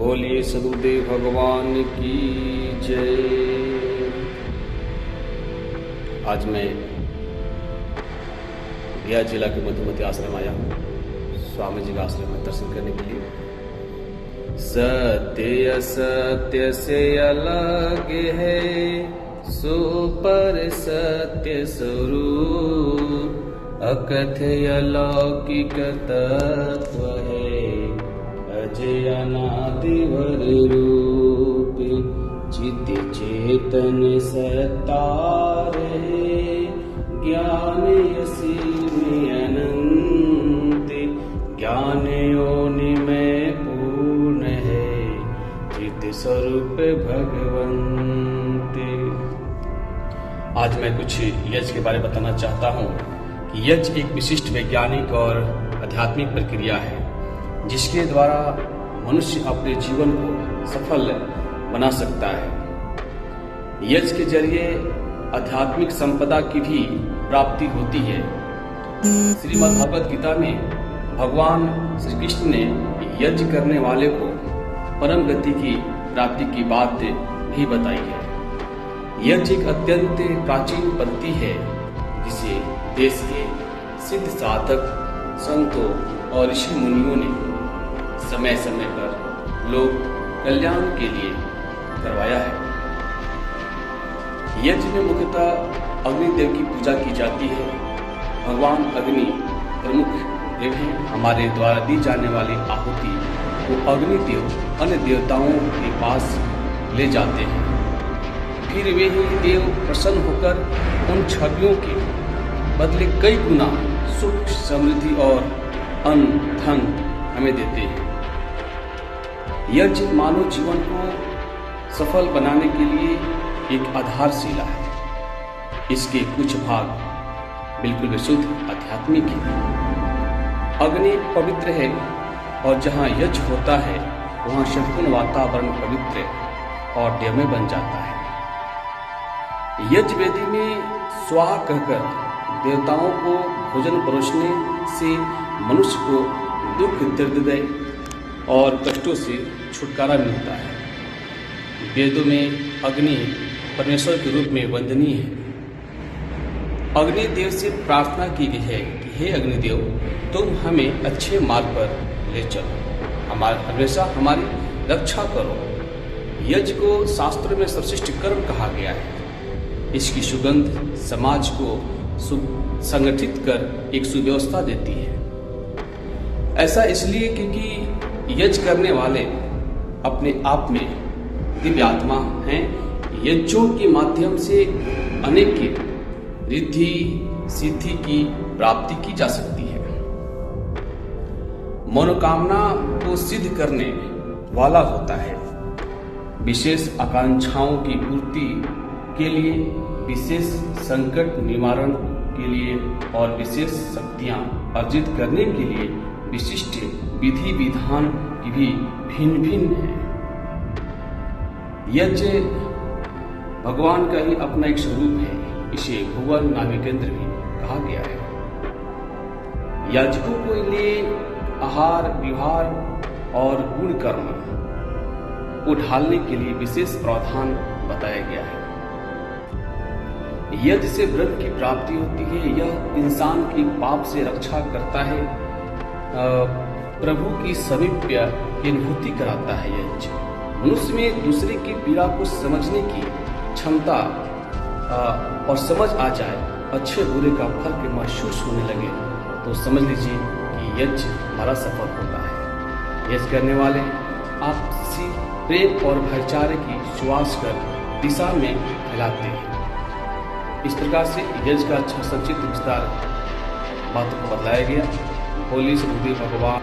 बोलिए सदगुरुदेव भगवान की जय। आज मैं गया जिला के मधुमती आश्रम आया हूँ, स्वामी जी का आश्रम में दर्शन करने के लिए। सत्य असत्य से अलग है, सो पर सत्य स्वरूप, अकथ्य अलौकिक तत्व है, अजय अनादिवर रूप, चित चेतन सत्तार है, ज्ञान असीम अनंत, ज्ञान योनि में पूर्ण है, चित स्वरूप भगवंत। आज मैं कुछ यज्ञ के बारे में बताना चाहता हूँ कि यज्ञ एक विशिष्ट वैज्ञानिक और आध्यात्मिक प्रक्रिया है, जिसके द्वारा मनुष्य अपने जीवन को सफल बना सकता है। यज्ञ के जरिए आध्यात्मिक संपदा की भी प्राप्ति होती है। श्रीमद् भगवद गीता में भगवान श्री कृष्ण ने यज्ञ करने वाले को परम गति की प्राप्ति की बात भी बताई है। यज्ञ एक अत्यंत प्राचीन पद्धति है, जिसे देश के सिद्ध साधक, संतों और ऋषि मुनियों ने समय समय पर लोक कल्याण के लिए करवाया है। यज्ञ में मुख्यतः अग्निदेव की पूजा की जाती है। भगवान अग्नि प्रमुख देव हैं। हमारे द्वारा दी जाने वाली आहुति को अग्निदेव अन्य देवताओं के पास ले जाते हैं। फिर वे ही देव प्रसन्न होकर उन छवियों के बदले कई गुना सुख, समृद्धि और अन्न धन हमें देते हैं। यज्ञ मानव जीवन को सफल बनाने के लिए एक आधारशिला है। इसके कुछ भाग बिल्कुल विशुद्ध आध्यात्मिक है। अग्नि पवित्र है और जहाँ यज्ञ होता है वहाँ संपूर्ण वातावरण पवित्र और देवमय बन जाता है। यज्ञ वेदी में स्वाहा कहकर देवताओं को भोजन परोसने से मनुष्य को दुख, दर्द और कष्टों से छुटकारा मिलता है। वेदों में अग्नि परमेश्वर के रूप में वंदनीय है। अग्निदेव से प्रार्थना की गई है कि हे अग्निदेव, तुम हमें अच्छे मार्ग पर ले चलो, हमेशा हमारी रक्षा करो। यज्ञ को शास्त्र में सर्वश्रेष्ठ कर्म कहा गया है। इसकी सुगंध समाज को संगठित कर एक सुव्यवस्था देती है। ऐसा इसलिए क्योंकि यज्ञ करने वाले अपने आप में दिव्य आत्मा हैं। यज्ञों के माध्यम से अनेक रिद्धि सिद्धि की प्राप्ति की जा सकती है। मनोकामना को सिद्ध करने वाला होता है। विशेष आकांक्षाओं की पूर्ति के लिए, विशेष संकट निवारण के लिए और विशेष शक्तियां अर्जित करने के लिए विशिष्ट विधि विधान की भी भिन्न भिन्न है। यज्ञ भगवान का ही अपना एक स्वरूप है। इसे भुवन नाविकेंद्र भी कहा गया है। याजकों को लिए आहार, विहार और गुण कर्म को ढालने के लिए विशेष प्रावधान बताया गया है। यज्ञ से ब्रह्म की प्राप्ति होती है। यह इंसान की पाप से रक्षा करता है, प्रभु की समीप्य की अनुभूति कराता है। यज्ञ मनुष्य में दूसरे की पीड़ा को समझने की क्षमता और समझ आ जाए, अच्छे बुरे का फर्क महसूस होने लगे, तो समझ लीजिए कि यज्ञ हमारा सफल होता है। यज्ञ करने वाले आपसी प्रेम और भाईचारे की सुवास कर दिशा में फैलाते हैं। इस प्रकार से यज्ञ का अच्छा संक्षिप्त विस्तार बातों को बतलाया गया। बोलिए सदगुरुदेव भगवान।